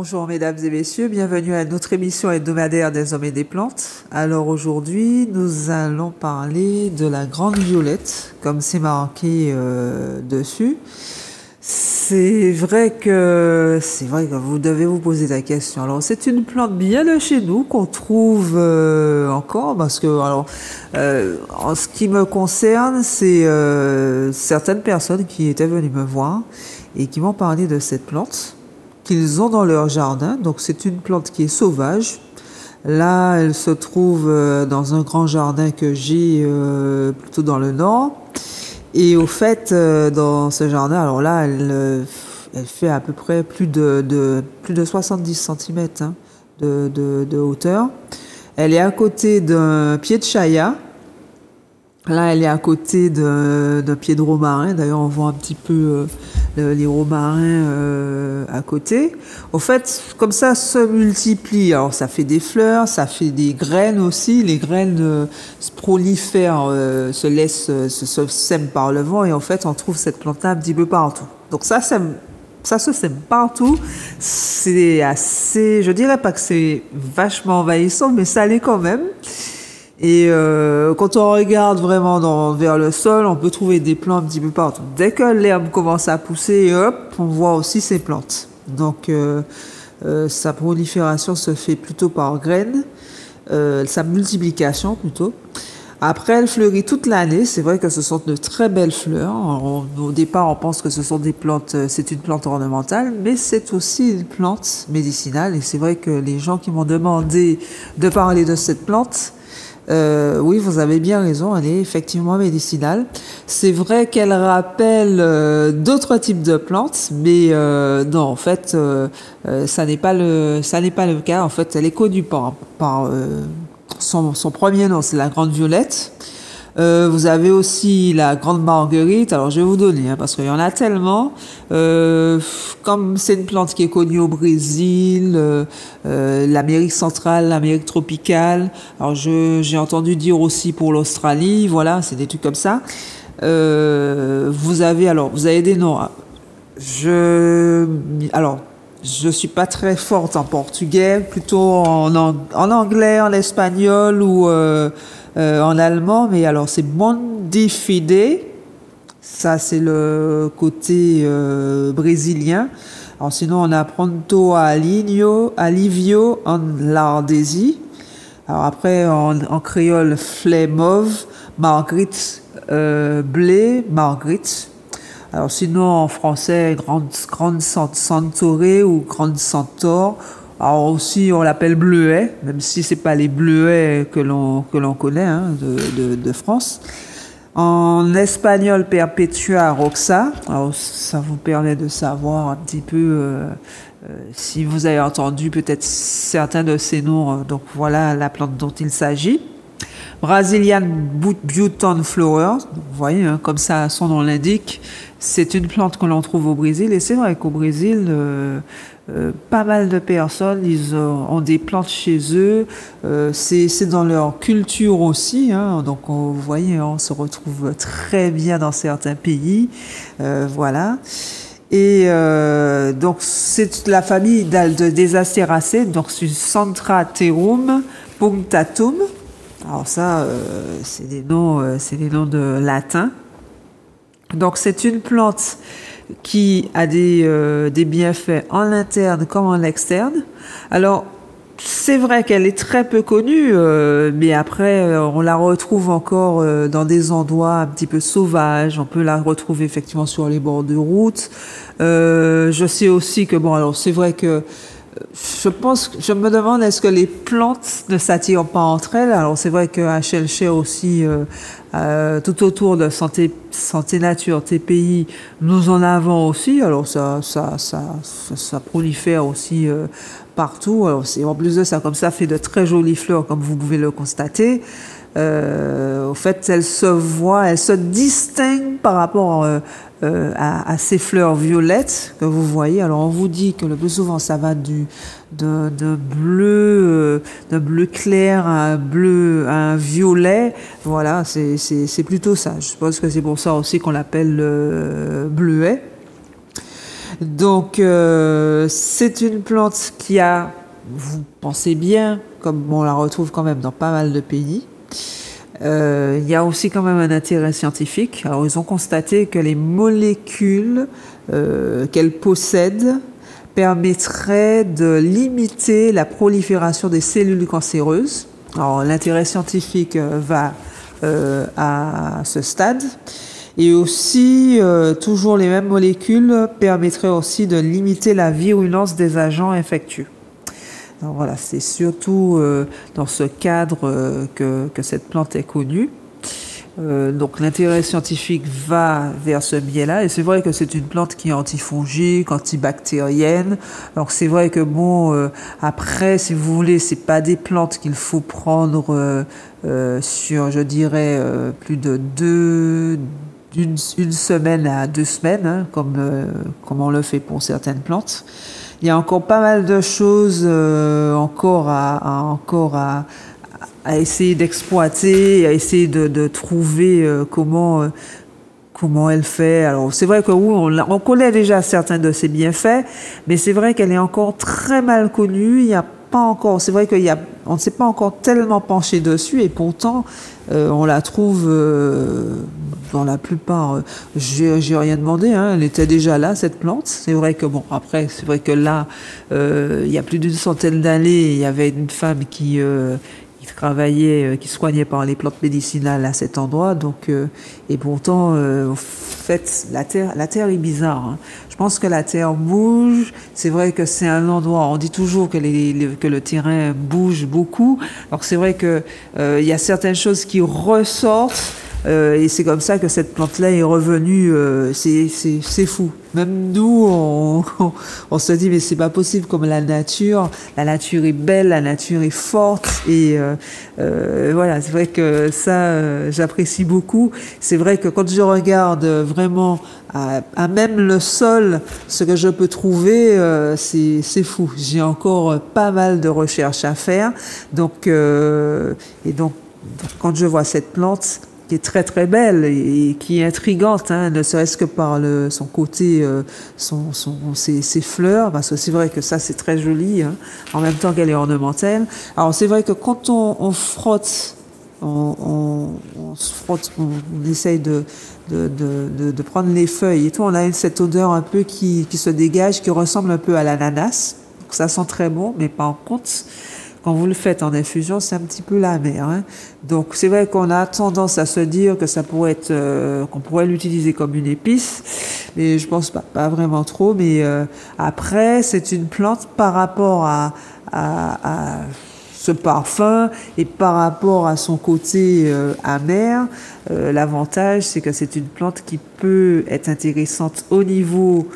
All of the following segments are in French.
Bonjour mesdames et messieurs, bienvenue à notre émission hebdomadaire des hommes et des plantes. Alors aujourd'hui, nous allons parler de la grande violette, comme c'est marqué dessus. C'est vrai que vous devez vous poser la question. Alors c'est une plante bien de chez nous qu'on trouve encore parce que en ce qui me concerne, c'est certaines personnes qui étaient venues me voir et qui m'ont parlé de cette plante qu'ils ont dans leur jardin. Donc c'est une plante qui est sauvage. Là, elle se trouve dans un grand jardin que j'ai plutôt dans le nord. Et au fait, dans ce jardin, alors là, elle fait à peu près plus de 70 cm de hauteur. Elle est à côté d'un pied de chaya. Là, elle est à côté d'un pied de romarin. D'ailleurs, on voit un petit peu les romarins à côté. Au fait, comme ça se multiplie. Alors, ça fait des fleurs, ça fait des graines aussi. Les graines se prolifèrent, se sèment par le vent. Et en fait, on trouve cette plante-là un petit peu partout. Donc, ça se sème partout. C'est assez, je dirais pas que c'est vachement envahissant, mais ça l'est quand même. Et quand on regarde vraiment vers le sol, on peut trouver des plantes un petit peu partout. Dès que l'herbe commence à pousser, hop, on voit aussi ces plantes. Donc sa prolifération se fait plutôt par graines, sa multiplication plutôt. Après, elle fleurit toute l'année. C'est vrai que ce sont de très belles fleurs. Au départ, on pense que ce sont des plantes, c'est une plante ornementale, mais c'est aussi une plante médicinale. Et c'est vrai que les gens qui m'ont demandé de parler de cette plante, oui, vous avez bien raison, elle est effectivement médicinale. C'est vrai qu'elle rappelle d'autres types de plantes, mais non, en fait, ça n'est pas le cas. En fait, elle est connue par son premier nom, c'est la grande violette. Vous avez aussi la grande marguerite. Alors je vais vous donner, parce qu'il y en a tellement. Comme c'est une plante qui est connue au Brésil, l'Amérique centrale, l'Amérique tropicale. Alors j'ai entendu dire aussi pour l'Australie. Voilà, c'est des trucs comme ça. Vous avez des noms. Je suis pas très forte en portugais, plutôt en anglais, en espagnol ou en allemand, mais alors c'est Mondifide, ça c'est le côté brésilien. Alors sinon on a Pronto Alivio en lardésie. Alors après en créole fleur mauve, Marguerite, blé, Marguerite. Alors sinon en français grande centaurée ou grande centaure. Alors aussi on l'appelle bleuet, même si c'est pas les bleuets que l'on connaît de France. En espagnol Perpetua roxa. Alors ça vous permet de savoir un petit peu si vous avez entendu peut-être certains de ces noms. Donc voilà la plante dont il s'agit. Brazilian Button Flower, vous voyez, comme ça son nom l'indique, c'est une plante que l'on trouve au Brésil. Et c'est vrai qu'au Brésil, pas mal de personnes, ils ont des plantes chez eux. C'est dans leur culture aussi. Donc vous voyez, on se retrouve très bien dans certains pays. Voilà. Et donc c'est la famille des Astéracées, donc c'est Centraterum punctatum. Alors ça, c'est des noms de latin. Donc c'est une plante qui a des bienfaits en interne comme en externe. Alors c'est vrai qu'elle est très peu connue, mais après on la retrouve encore dans des endroits un petit peu sauvages. On peut la retrouver effectivement sur les bords de route. Je sais aussi que alors c'est vrai que je me demande, est-ce que les plantes ne s'attirent pas entre elles? Alors c'est vrai qu'à Chelcher aussi, tout autour de Santé Nature TPI, nous en avons aussi. Alors ça prolifère aussi partout. Alors en plus de ça, comme ça fait de très jolies fleurs, comme vous pouvez le constater. Au fait, elle se distingue par rapport à ces fleurs violettes que vous voyez. Alors on vous dit que le plus souvent ça va de bleu clair à un violet. Voilà, c'est plutôt ça. Je pense que c'est pour ça aussi qu'on l'appelle bleuet. Donc, c'est une plante qui a, vous pensez bien, comme on la retrouve quand même dans pas mal de pays. Il y a aussi quand même un intérêt scientifique. Alors, ils ont constaté que les molécules qu'elle possède permettraient de limiter la prolifération des cellules cancéreuses. Alors, l'intérêt scientifique va à ce stade. Et aussi, toujours les mêmes molécules permettraient aussi de limiter la virulence des agents infectieux. Alors voilà, c'est surtout dans ce cadre que cette plante est connue. Donc l'intérêt scientifique va vers ce biais-là, et c'est vrai que c'est une plante qui est antifongique, antibactérienne. Alors c'est vrai que bon, après, si vous voulez, c'est pas des plantes qu'il faut prendre sur, je dirais, plus de une semaine à 2 semaines, hein, comme on le fait pour certaines plantes. Il y a encore pas mal de choses encore à essayer d'exploiter, à essayer de trouver comment elle fait. Alors c'est vrai que oui, on connaît déjà certains de ses bienfaits, mais c'est vrai qu'elle est encore très mal connue. Il y a pas encore, c'est vrai on ne s'est pas encore tellement penché dessus, et pourtant on la trouve dans la plupart. J'ai rien demandé, hein, elle était déjà là, cette plante. C'est vrai que bon, après c'est vrai que là il y a plus d'une centaine d'années, il y avait une femme qui travaillait, qui soignait par les plantes médicinales à cet endroit. Donc, et pourtant, en fait, la terre est bizarre, hein. Je pense que la terre bouge. C'est vrai que c'est un endroit. On dit toujours que le terrain bouge beaucoup. Alors c'est vrai que il y a certaines choses qui ressortent. Et c'est comme ça que cette plante-là est revenue. C'est fou. Même nous, on se dit, mais c'est pas possible, comme la nature est belle, la nature est forte. Et voilà, c'est vrai que ça, j'apprécie beaucoup. C'est vrai que quand je regarde vraiment à même le sol, ce que je peux trouver, c'est fou. J'ai encore pas mal de recherches à faire. Donc, quand je vois cette plante, qui est très très belle et qui est intrigante, hein, ne serait-ce que par son côté, ses fleurs, parce que c'est vrai que ça c'est très joli, hein, en même temps qu'elle est ornementale. Alors c'est vrai que quand on frotte, on se frotte, on essaye de prendre les feuilles et tout, on a cette odeur un peu qui se dégage, qui ressemble un peu à l'ananas. Donc ça sent très bon, mais par contre, quand vous le faites en infusion, c'est un petit peu amer, hein. Donc c'est vrai qu'on a tendance à se dire que ça pourrait être, qu'on pourrait l'utiliser comme une épice, mais je pense pas vraiment trop. Mais après, c'est une plante par rapport à ce parfum et par rapport à son côté amer. L'avantage, c'est que c'est une plante qui peut être intéressante au niveau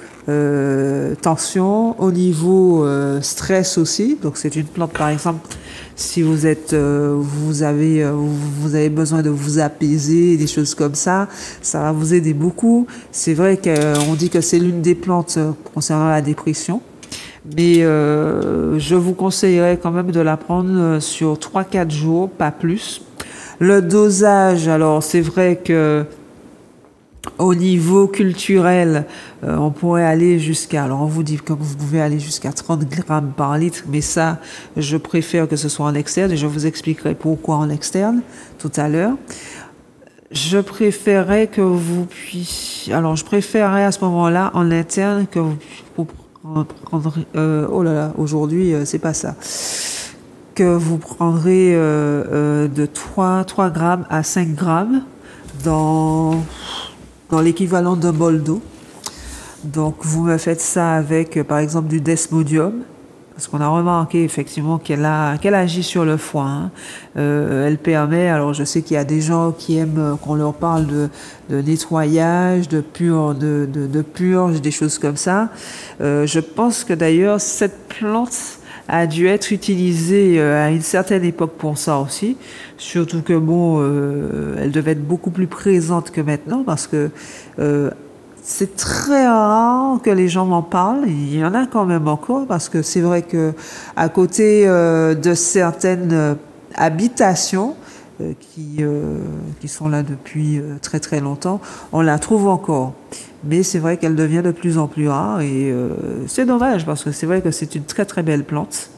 tension, au niveau stress aussi. Donc c'est une plante, par exemple, si vous êtes, vous avez besoin de vous apaiser, des choses comme ça va vous aider beaucoup. C'est vrai qu'on dit que c'est l'une des plantes concernant la dépression. Mais je vous conseillerais quand même de la prendre sur 3-4 jours, pas plus. Le dosage, alors c'est vrai que au niveau culturel, on pourrait aller jusqu'à, alors on vous dit que vous pouvez aller jusqu'à 30 grammes par litre, mais ça, je préfère que ce soit en externe, et je vous expliquerai pourquoi en externe tout à l'heure. Je préférerais que vous puissiez, alors je préférerais à ce moment-là en interne que vous prendrez, oh là là, aujourd'hui c'est pas ça, que vous prendrez de 3 grammes à 5 grammes dans l'équivalent d'un bol d'eau. Donc vous me faites ça avec par exemple du desmodium, parce qu'on a remarqué effectivement qu'elle agit sur le foie, hein. Elle permet, alors je sais qu'il y a des gens qui aiment qu'on leur parle de nettoyage, de purge, des choses comme ça. Je pense que d'ailleurs cette plante a dû être utilisée à une certaine époque pour ça aussi, surtout que bon, elle devait être beaucoup plus présente que maintenant, parce que c'est très rare que les gens m'en parlent. Il y en a quand même encore, parce que c'est vrai que à côté de certaines habitations qui sont là depuis très très longtemps, on la trouve encore. mais c'est vrai qu'elle devient de plus en plus rare et c'est dommage parce que c'est vrai que c'est une très très belle plante.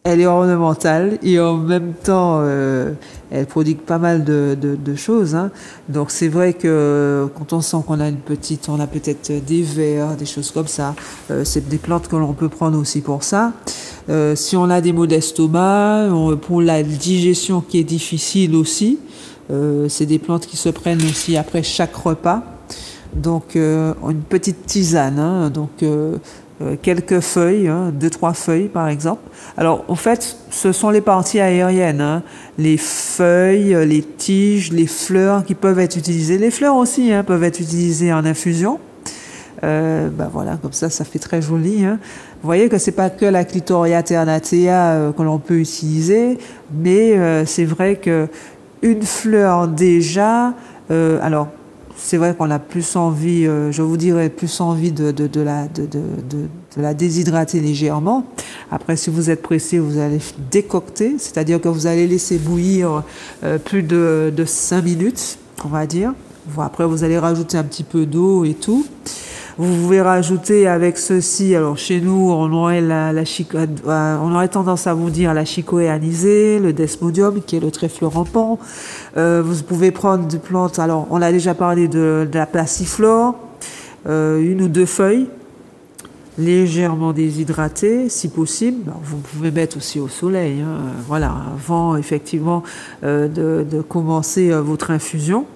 Elle est ornementale et en même temps, elle prodigue pas mal de choses, hein. Donc c'est vrai que quand on sent qu'on a on a peut-être des vers, des choses comme ça, c'est des plantes que l'on peut prendre aussi pour ça. Si on a des maux d'estomac, pour la digestion qui est difficile aussi, c'est des plantes qui se prennent aussi après chaque repas. Donc une petite tisane, hein, donc quelques feuilles, hein, 2-3 feuilles par exemple. Alors en fait, ce sont les parties aériennes, hein, les feuilles, les tiges, les fleurs qui peuvent être utilisées. Les fleurs aussi, hein, peuvent être utilisées en infusion. Voilà, comme ça fait très joli, hein. Vous voyez que c'est pas que la Clitoria ternatea que l'on peut utiliser, mais c'est vrai que une fleur déjà, alors c'est vrai qu'on a plus envie, je vous dirais, plus envie de la déshydrater légèrement. Après, si vous êtes pressé, vous allez décocter, c'est-à-dire que vous allez laisser bouillir plus de 5 minutes, on va dire. Après, vous allez rajouter un petit peu d'eau et tout. Vous pouvez rajouter avec ceci, alors chez nous, on aurait on aurait tendance à vous dire la chicoée anisée, le desmodium, qui est le trèfle rampant. Vous pouvez prendre des plantes, alors on a déjà parlé de la passiflore, 1 ou 2 feuilles, légèrement déshydratées, si possible. Alors, vous pouvez mettre aussi au soleil, hein, voilà, avant effectivement de commencer votre infusion.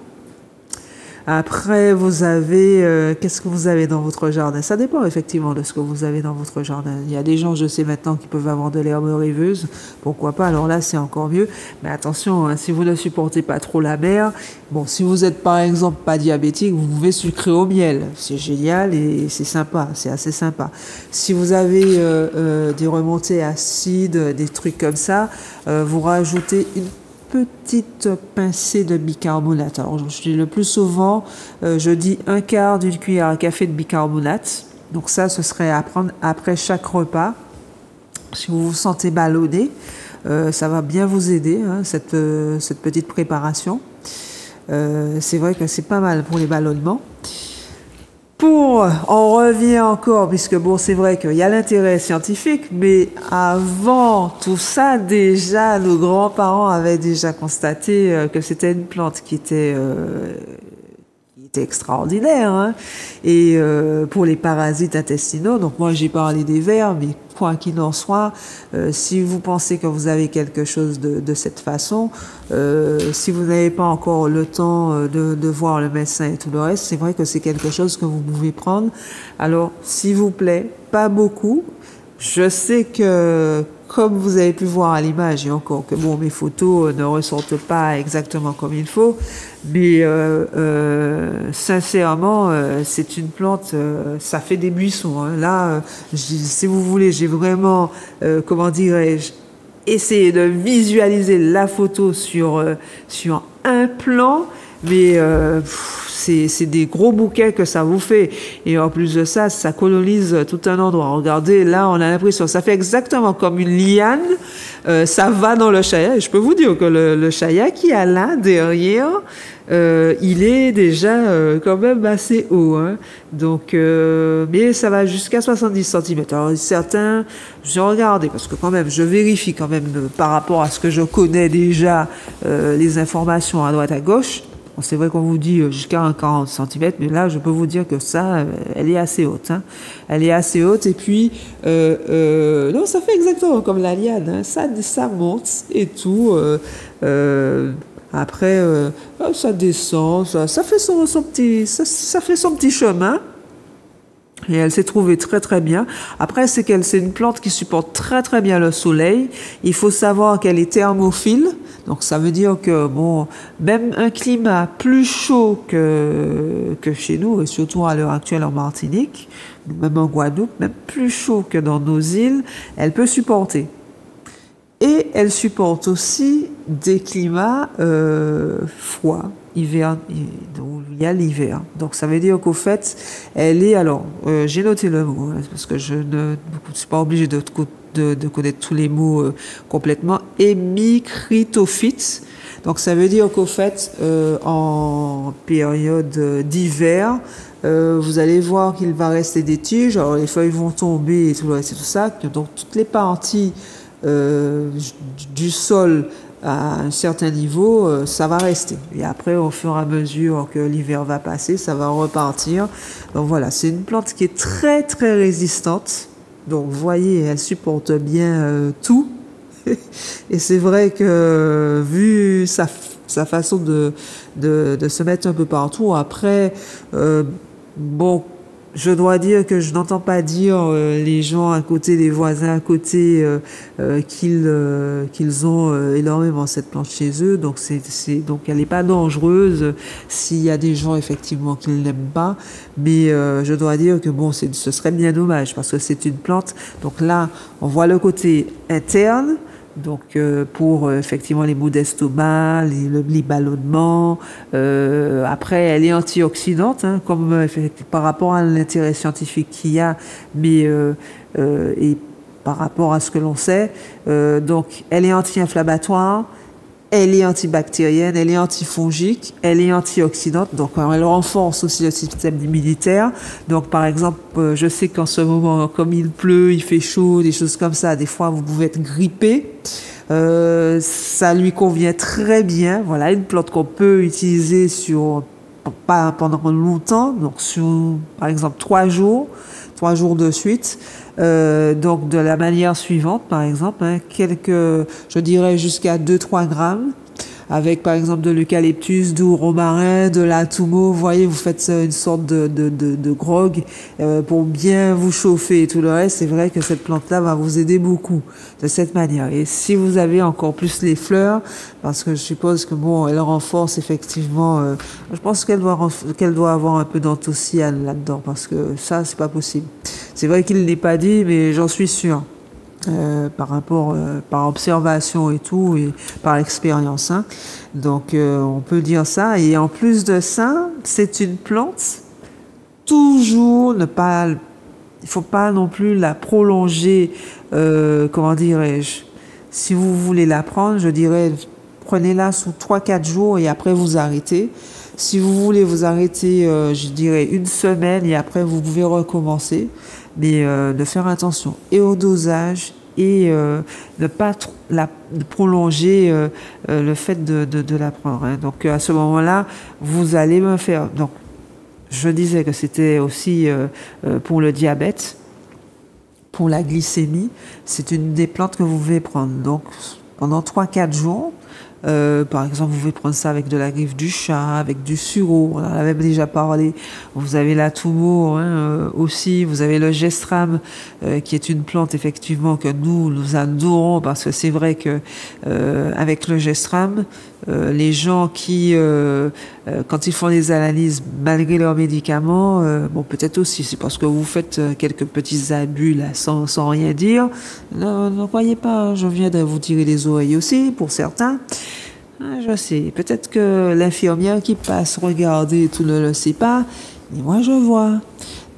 Après, vous avez, qu'est-ce que vous avez dans votre jardin? Ça dépend effectivement de ce que vous avez dans votre jardin. Il y a des gens, je sais maintenant, qui peuvent avoir de l'herbe rêveuse. Pourquoi pas? Alors là, c'est encore mieux. Mais attention, hein, si vous ne supportez pas trop la mer, bon, si vous êtes par exemple pas diabétique, vous pouvez sucrer au miel. C'est génial et c'est sympa, c'est assez sympa. Si vous avez des remontées acides, des trucs comme ça, vous rajoutez une petite pincée de bicarbonate. Alors, le plus souvent, je dis 1/4 d'une cuillère à café de bicarbonate. Donc ça, ce serait à prendre après chaque repas. Si vous vous sentez ballonné, ça va bien vous aider, hein, cette petite préparation. C'est vrai que c'est pas mal pour les ballonnements. On revient encore, puisque bon, c'est vrai qu'il y a l'intérêt scientifique, mais avant tout ça, déjà, nos grands-parents avaient déjà constaté que c'était une plante qui était extraordinaire, hein. Et pour les parasites intestinaux, donc moi j'ai parlé des vers, mais quoi qu'il en soit, si vous pensez que vous avez quelque chose de cette façon, si vous n'avez pas encore le temps de voir le médecin et tout le reste, c'est vrai que c'est quelque chose que vous pouvez prendre. Alors, s'il vous plaît, pas beaucoup. Je sais que, comme vous avez pu voir à l'image, et encore que bon, mes photos ne ressortent pas exactement comme il faut, mais sincèrement, c'est une plante, ça fait des buissons, hein. Là, si vous voulez, j'ai vraiment, comment dirais-je, essayé de visualiser la photo sur un plan, mais c'est des gros bouquets que ça vous fait. Et en plus de ça, ça colonise tout un endroit. Regardez, là, on a l'impression, ça fait exactement comme une liane. Ça va dans le chaya. Et je peux vous dire que le chaya qui a là, derrière, il est déjà quand même assez haut, hein. Donc, mais ça va jusqu'à 70 cm. Alors, certains, j'ai regardé, parce que quand même, je vérifie quand même par rapport à ce que je connais déjà, les informations à droite à gauche. Bon, c'est vrai qu'on vous dit jusqu'à 40 cm, mais là, je peux vous dire que ça, elle est assez haute, hein. Elle est assez haute, et puis, non, ça fait exactement comme la liane, hein. Ça monte et tout. Après, ça descend, ça fait son petit chemin. Et elle s'est trouvée très très bien. Après, c'est une plante qui supporte très très bien le soleil. Il faut savoir qu'elle est thermophile. Donc ça veut dire que bon, même un climat plus chaud que chez nous, et surtout à l'heure actuelle en Martinique, même en Guadeloupe, même plus chaud que dans nos îles, elle peut supporter. Et elle supporte aussi des climats froids, hiver, où il y a l'hiver. Donc ça veut dire qu'au fait, elle est, alors, j'ai noté le mot, hein, parce que je ne suis pas obligée de connaître tous les mots complètement, hémicrytophyte. Donc ça veut dire qu'au fait, en période d'hiver, vous allez voir qu'il va rester des tiges, alors les feuilles vont tomber et tout le reste et tout ça. Donc toutes les parties du sol à un certain niveau, ça va rester. Et après, au fur et à mesure que l'hiver va passer, ça va repartir. Donc voilà, c'est une plante qui est très très résistante. Donc vous voyez, elle supporte bien tout. Et c'est vrai que vu sa façon de se mettre un peu partout, après, bon, je dois dire que je n'entends pas dire les gens à côté, les voisins à côté, qu'ils ont énormément cette plante chez eux. Donc donc elle n'est pas dangereuse s'il y a des gens effectivement qui ne l'aiment pas. Mais je dois dire que bon, ce serait bien dommage parce que c'est une plante. Donc là, on voit le côté interne. Donc pour effectivement les maux d'estomac, les ballonnements. Après, elle est antioxydante, hein, comme par rapport à l'intérêt scientifique qu'il y a, mais et par rapport à ce que l'on sait. Donc, elle est anti-inflammatoire. Elle est antibactérienne, elle est antifongique, elle est antioxydante, donc elle renforce aussi le système immunitaire. Donc par exemple, je sais qu'en ce moment, comme il pleut, il fait chaud, des choses comme ça, des fois vous pouvez être grippé. Ça lui convient très bien. Voilà, une plante qu'on peut utiliser pas pendant longtemps, donc sur par exemple 3 jours de suite. Donc de la manière suivante, par exemple, hein, je dirais jusqu'à 2-3 grammes, avec par exemple de l'eucalyptus, du romarin, de la toumo. Vous voyez, vous faites une sorte de grog pour bien vous chauffer et tout le reste. C'est vrai que cette plante-là va vous aider beaucoup de cette manière. Et si vous avez encore plus les fleurs, parce que je suppose que bon, elle renforce effectivement. Je pense qu'elle doit avoir un peu d'anthocyane là-dedans, parce que ça, c'est pas possible. C'est vrai qu'il ne l'est pas dit, mais j'en suis sûre. Par observation et tout, et par expérience. Hein. Donc, on peut dire ça. Et en plus de ça, c'est une plante, toujours il faut pas non plus la prolonger, comment dirais-je. Si vous voulez la prendre, je dirais, prenez-la sous 3-4 jours et après vous arrêtez. Si vous voulez vous arrêter, je dirais 1 semaine et après vous pouvez recommencer. Mais de faire attention et au dosage et ne pas prolonger le fait de la prendre. Hein. Donc à ce moment-là, vous allez me faire... Donc je disais que c'était aussi pour le diabète, pour la glycémie. C'est une des plantes que vous pouvez prendre. Donc pendant 3-4 jours, par exemple, vous pouvez prendre ça avec de la griffe du chat, avec du sureau, on en avait déjà parlé. Vous avez la toumo aussi, vous avez le gestram, qui est une plante effectivement que nous adorons, parce que c'est vrai que avec le gestram, les gens qui, quand ils font des analyses malgré leurs médicaments, bon peut-être aussi c'est parce que vous faites quelques petits abus là sans rien dire. Ne croyez pas, je viens de vous tirer les oreilles aussi pour certains. Je sais, peut-être que l'infirmière qui passe regarder tout ne le sait pas, mais moi je vois.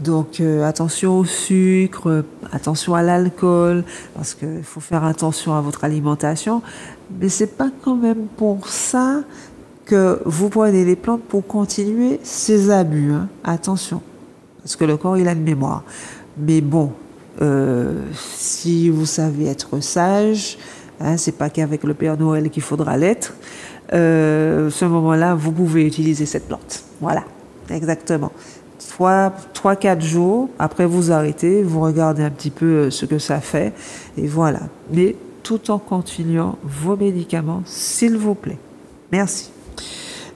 Donc attention au sucre, attention à l'alcool, parce qu'il faut faire attention à votre alimentation. Mais c'est pas quand même pour ça que vous prenez les plantes pour continuer ces abus. Hein. Attention, parce que le corps il a une mémoire. Mais bon, si vous savez être sage, hein, c'est pas qu'avec le Père Noël qu'il faudra l'être. Ce moment-là, vous pouvez utiliser cette plante. Voilà, exactement. 3-4 jours, après vous arrêtez, vous regardez un petit peu ce que ça fait, et voilà. Mais tout en continuant vos médicaments, s'il vous plaît. Merci.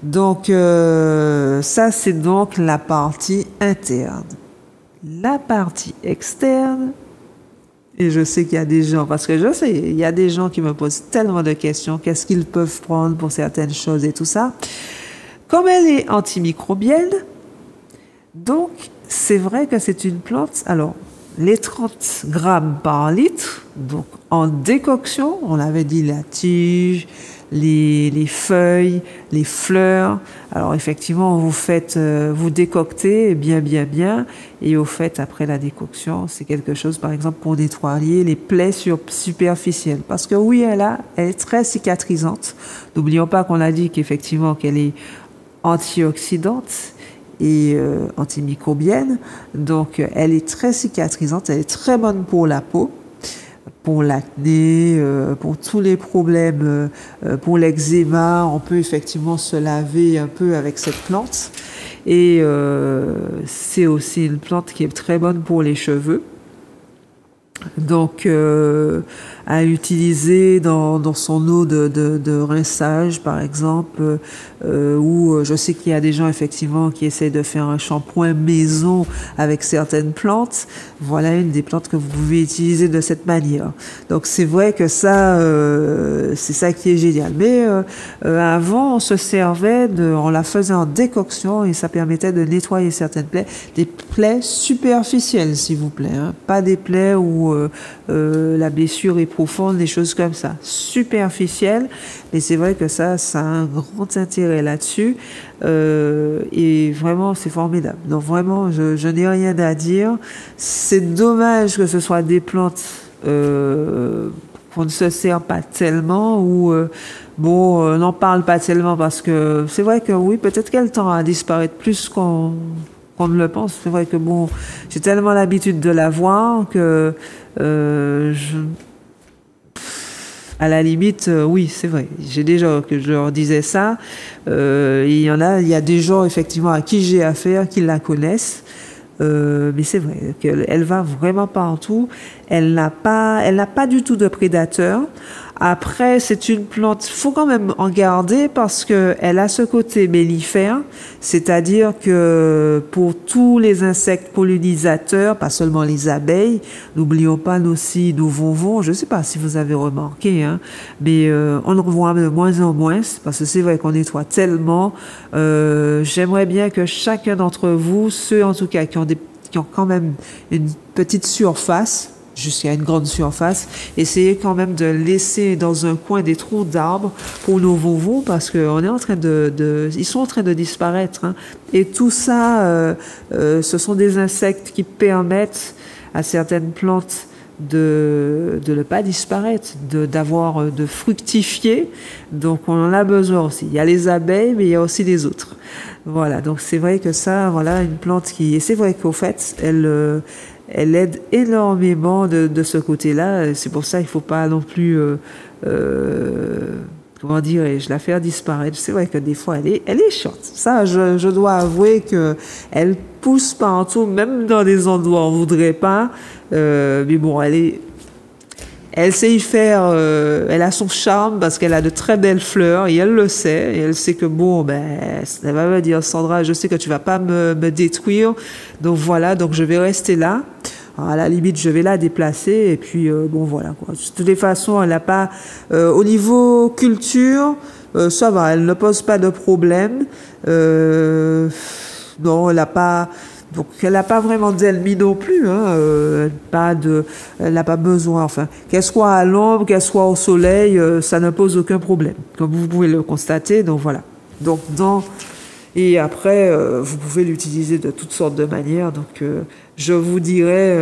Donc, ça, c'est donc la partie interne. La partie externe, et je sais qu'il y a des gens, parce que je sais, il y a des gens qui me posent tellement de questions, qu'est-ce qu'ils peuvent prendre pour certaines choses et tout ça. Comme elle est antimicrobienne, donc c'est vrai que c'est une plante, alors les 30 grammes par litre, donc en décoction, on avait dit la tige, les feuilles, les fleurs. Alors effectivement, vous décoctez bien, et au fait, après la décoction, c'est quelque chose, par exemple, pour nettoyer les plaies superficielles. Parce que oui, elle est très cicatrisante. N'oublions pas qu'on a dit qu'effectivement, qu'elle est antioxydante et antimicrobienne. Donc, elle est très cicatrisante, elle est très bonne pour la peau, pour l'acné, pour tous les problèmes, pour l'eczéma. On peut effectivement se laver un peu avec cette plante. Et c'est aussi une plante qui est très bonne pour les cheveux. Donc, à utiliser dans son eau de rinçage, par exemple, ou je sais qu'il y a des gens, effectivement, qui essaient de faire un shampoing maison avec certaines plantes. Voilà une des plantes que vous pouvez utiliser de cette manière. Donc, c'est vrai que ça, c'est ça qui est génial. Mais avant, on se servait on la faisait en décoction et ça permettait de nettoyer certaines plaies, des plaies superficielles, s'il vous plaît, hein, pas des plaies où la blessure est profonde, des choses comme ça, superficielles. Et c'est vrai que ça a un grand intérêt là-dessus, et vraiment c'est formidable. Donc vraiment, je n'ai rien à dire. C'est dommage que ce soit des plantes qu'on ne se sert pas tellement, ou on n'en parle pas tellement, parce que c'est vrai que oui, peut-être qu'elle tend à disparaître plus qu'on ne le pense. C'est vrai que j'ai tellement l'habitude de la voir que à la limite, oui, c'est vrai. J'ai déjà que je leur disais ça. Il y a des gens effectivement à qui j'ai affaire, qui la connaissent. Mais c'est vrai qu'elle va vraiment partout. Elle n'a pas du tout de prédateurs. Après, c'est une plante, faut quand même en garder parce que elle a ce côté mellifère, c'est-à-dire que pour tous les insectes pollinisateurs, pas seulement les abeilles, n'oublions pas aussi nos bonbons. Je ne sais pas si vous avez remarqué, hein, mais on en voit de moins en moins parce que c'est vrai qu'on nettoie tellement. J'aimerais bien que chacun d'entre vous, ceux en tout cas qui ont quand même une petite surface, jusqu'à une grande surface, essayez quand même de laisser dans un coin des troncs d'arbres pour nos bonbons, parce que ils sont en train de disparaître, hein. Et tout ça, ce sont des insectes qui permettent à certaines plantes de ne pas disparaître, de fructifier. Donc on en a besoin aussi. Il y a les abeilles, mais il y a aussi les autres. Voilà, donc c'est vrai que ça, voilà, une plante et c'est vrai qu'au fait, elle aide énormément de ce côté-là. C'est pour ça qu'il ne faut pas non plus, comment dirais-je, la faire disparaître. C'est vrai que des fois, elle est chiante. Ça, je dois avouer que elle pousse partout, même dans des endroits où on ne voudrait pas. Mais bon, elle sait y faire, elle a son charme parce qu'elle a de très belles fleurs et elle le sait. Et elle sait que elle va me dire, Sandra, je sais que tu vas pas me détruire. Donc voilà, donc je vais rester là. Alors, à la limite, je vais la déplacer et puis voilà quoi. De toutes les façons, elle n'a pas, au niveau culture, ça va, elle ne pose pas de problème. Non, elle n'a pas. Donc, elle n'a pas vraiment d'ennemis non plus, hein. Elle n'a pas besoin, enfin, qu'elle soit à l'ombre, qu'elle soit au soleil, ça ne pose aucun problème, comme vous pouvez le constater. Donc voilà. Donc et après, vous pouvez l'utiliser de toutes sortes de manières. Donc, je vous dirais,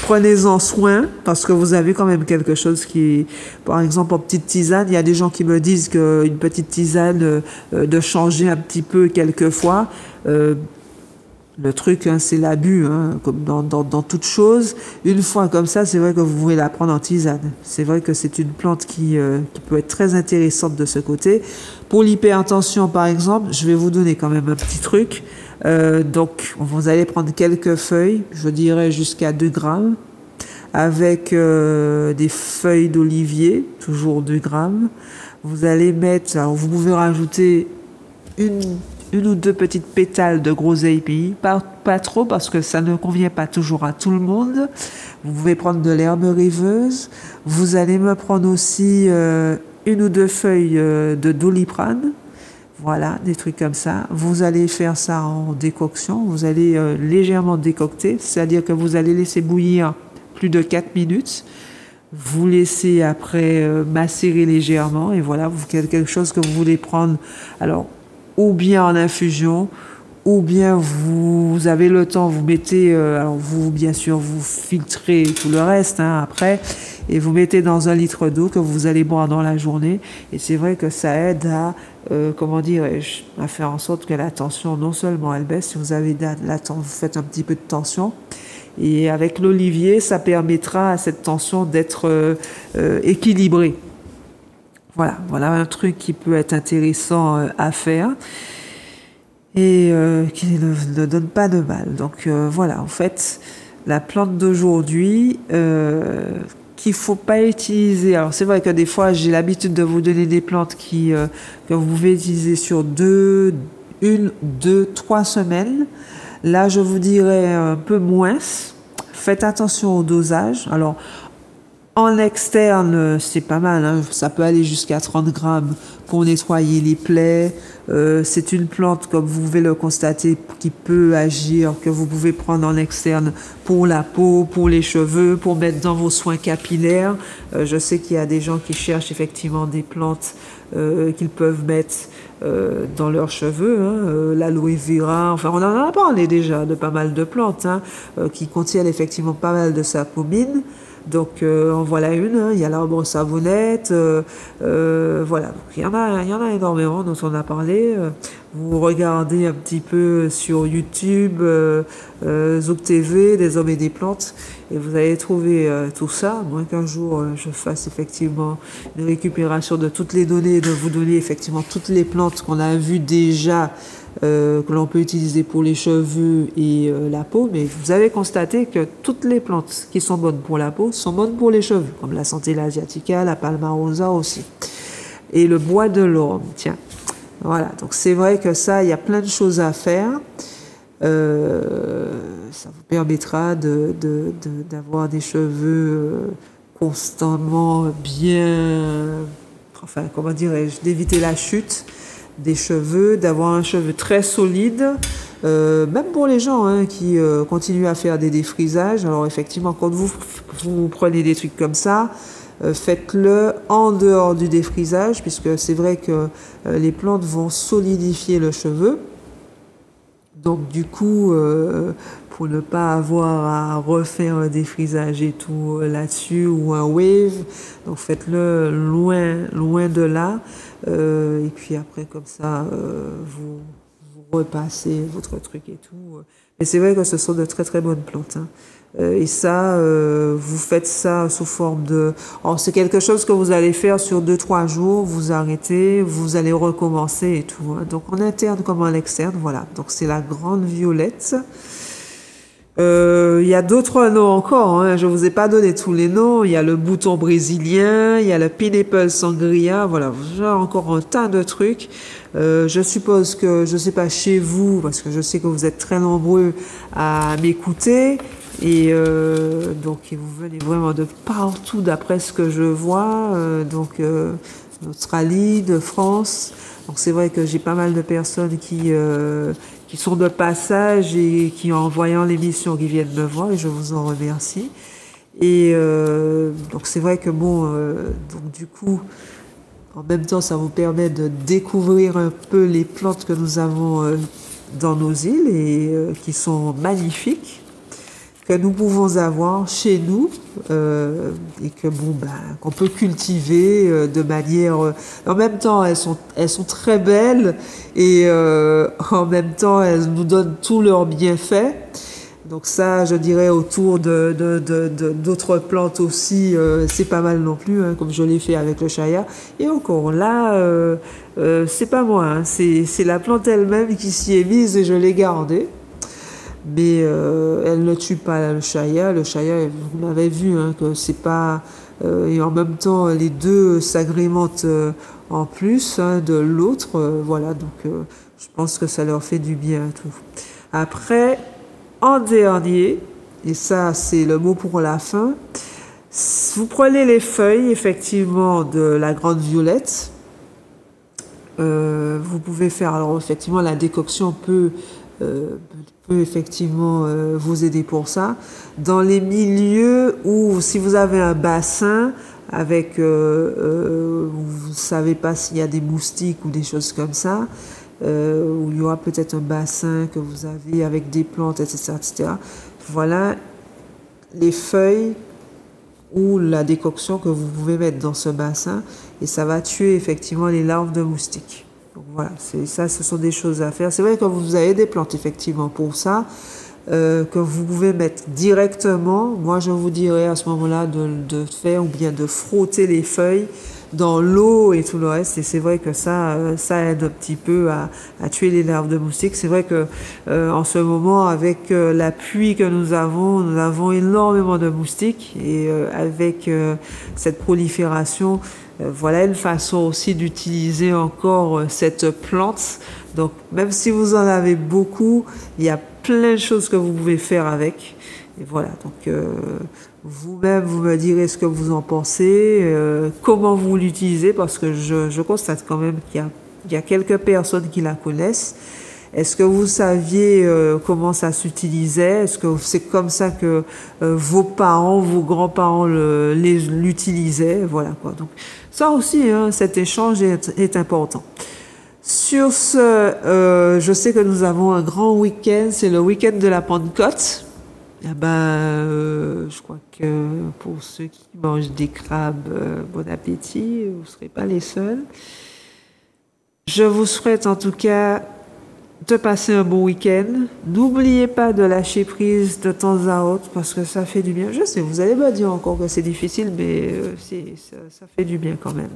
prenez-en soin, parce que vous avez quand même quelque chose qui, par exemple, en petite tisane, il y a des gens qui me disent qu'une petite tisane, de changer un petit peu quelquefois. Le truc, hein, c'est l'abus, hein, comme dans toute chose. Une fois comme ça, c'est vrai que vous pouvez la prendre en tisane. C'est vrai que c'est une plante qui peut être très intéressante de ce côté. Pour l'hypertension, par exemple, je vais vous donner quand même un petit truc. Donc, vous allez prendre quelques feuilles, je dirais jusqu'à 2 grammes, avec des feuilles d'olivier, toujours 2 grammes. Vous allez mettre, alors vous pouvez rajouter une ou deux petites pétales de groseille pays, pas trop parce que ça ne convient pas toujours à tout le monde. Vous pouvez prendre de l'herbe rêveuse. Vous allez me prendre aussi une ou deux feuilles de doliprane. Voilà, des trucs comme ça. Vous allez faire ça en décoction. Vous allez légèrement décocter, c'est-à-dire que vous allez laisser bouillir plus de 4 minutes. Vous laissez après macérer légèrement et voilà, vous faites quelque chose que vous voulez prendre. Alors, ou bien en infusion, ou bien vous avez le temps, vous mettez, alors vous, bien sûr, vous filtrez tout le reste hein, après, et vous mettez dans 1 litre d'eau que vous allez boire dans la journée. Et c'est vrai que ça aide à, comment dirais-je, à faire en sorte que la tension, non seulement elle baisse, si vous avez vous faites un petit peu de tension, et avec l'olivier, ça permettra à cette tension d'être équilibrée. Voilà un truc qui peut être intéressant à faire et qui ne donne pas de mal. Donc voilà, en fait, la plante d'aujourd'hui qu'il faut pas utiliser. Alors c'est vrai que des fois, j'ai l'habitude de vous donner des plantes que vous pouvez utiliser sur 1, 2, 3 semaines. Là, je vous dirais un peu moins. Faites attention au dosage. Alors, en externe, c'est pas mal, hein. Ça peut aller jusqu'à 30 grammes pour nettoyer les plaies. C'est une plante, comme vous pouvez le constater, qui peut agir, que vous pouvez prendre en externe pour la peau, pour les cheveux, pour mettre dans vos soins capillaires. Je sais qu'il y a des gens qui cherchent effectivement des plantes qu'ils peuvent mettre dans leurs cheveux, hein, l'aloe vera, enfin on en a parlé déjà de pas mal de plantes hein, qui contiennent effectivement pas mal de sapomine. Donc en voilà une, hein. Il y a l'arbre savonnette, voilà. Donc, il y en a énormément dont on a parlé. Vous regardez un petit peu sur YouTube, Zouk TV, des hommes et des plantes, et vous allez trouver tout ça. Moins qu'un jour je fasse effectivement une récupération de toutes les données, et de vous donner effectivement toutes les plantes qu'on a vues déjà. Que l'on peut utiliser pour les cheveux et la peau, mais vous avez constaté que toutes les plantes qui sont bonnes pour la peau sont bonnes pour les cheveux, comme la Centella asiatica, la Palmarosa aussi. Et le bois de l'orme, tiens. Voilà, donc c'est vrai que ça, il y a plein de choses à faire. Ça vous permettra d'avoir des cheveux constamment bien... Enfin, comment dirais-je, d'éviter la chute des cheveux, d'avoir un cheveu très solide, même pour les gens hein, qui continuent à faire des défrisages. Alors effectivement, quand vous prenez des trucs comme ça, faites-le en dehors du défrisage, puisque c'est vrai que les plantes vont solidifier le cheveu. Donc du coup, pour ne pas avoir à refaire un défrisage et tout là-dessus, ou un wave, donc faites-le loin de là. Et puis après, comme ça, vous repassez votre truc et tout. Mais c'est vrai que ce sont de très très bonnes plantes. Hein. Et ça, vous faites ça sous forme de... Alors, c'est quelque chose que vous allez faire sur 2-3 jours, vous arrêtez, vous allez recommencer et tout. Hein. Donc en interne comme en externe, voilà. Donc c'est la grande violette. Il y a d'autres noms encore, hein. Je vous ai pas donné tous les noms. Il y a le bouton brésilien, il y a le pineapple sangria, voilà, j'ai encore un tas de trucs. Je suppose que, je sais pas chez vous, parce que je sais que vous êtes très nombreux à m'écouter, et donc vous venez vraiment de partout d'après ce que je vois, d'Australie, de France. Donc c'est vrai que j'ai pas mal de personnes qui sont de passage et qui, en voyant l'émission, qui viennent me voir, et je vous en remercie. Et donc c'est vrai que bon, donc du coup, en même temps, ça vous permet de découvrir un peu les plantes que nous avons dans nos îles et qui sont magnifiques, que nous pouvons avoir chez nous et que bon qu'on peut cultiver de manière en même temps elles sont très belles et en même temps elles nous donnent tous leurs bienfaits. Donc ça, je dirais autour d'autres plantes aussi, c'est pas mal non plus, hein, comme je l'ai fait avec le chaya. Et encore là, c'est pas moi, hein, c'est la plante elle-même qui s'y est mise et je l'ai gardée. Mais elle ne tue pas le chaya. Le chaya, vous l'avez vu, hein, que c'est pas... et en même temps, les deux s'agrémentent en plus hein, de l'autre. Voilà, donc je pense que ça leur fait du bien tout. Après, en dernier, et ça c'est le mot pour la fin, vous prenez les feuilles effectivement de la grande violette. vous pouvez faire, alors effectivement la décoction peut effectivement vous aider pour ça. Dans les milieux où si vous avez un bassin avec, vous ne savez pas s'il y a des moustiques ou des choses comme ça, où il y aura peut-être un bassin que vous avez avec des plantes, etc., etc. Voilà les feuilles ou la décoction que vous pouvez mettre dans ce bassin et ça va tuer effectivement les larves de moustiques. Donc voilà, ça, ce sont des choses à faire. C'est vrai que vous avez des plantes effectivement pour ça, que vous pouvez mettre directement. Moi, je vous dirais à ce moment-là de faire ou bien de frotter les feuilles dans l'eau et tout le reste. Et c'est vrai que ça aide un petit peu à tuer les larves de moustiques. C'est vrai que en ce moment, avec la pluie que nous avons énormément de moustiques et avec cette prolifération, voilà une façon aussi d'utiliser encore cette plante. Donc, même si vous en avez beaucoup, il y a plein de choses que vous pouvez faire avec. Et voilà, donc vous-même, vous me direz ce que vous en pensez, comment vous l'utilisez, parce que je constate quand même qu'il y a quelques personnes qui la connaissent. Est-ce que vous saviez comment ça s'utilisait? Est-ce que c'est comme ça que vos parents, vos grands-parents l'utilisaient? Voilà quoi. Donc ça aussi, hein, cet échange est important. Sur ce, je sais que nous avons un grand week-end, c'est le week-end de la Pentecôte. Eh ben, je crois que pour ceux qui mangent des crabes, bon appétit, vous ne serez pas les seuls. Je vous souhaite en tout cas de passer un bon week-end. N'oubliez pas de lâcher prise de temps à autre parce que ça fait du bien. Je sais, vous allez me dire encore que c'est difficile, mais ça fait du bien quand même.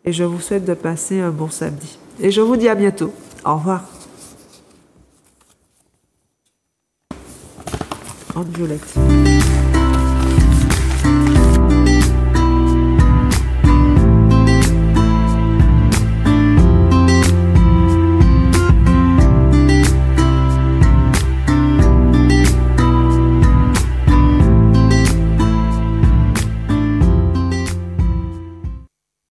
Et je vous souhaite de passer un bon samedi. Et je vous dis à bientôt. Au revoir. En violette.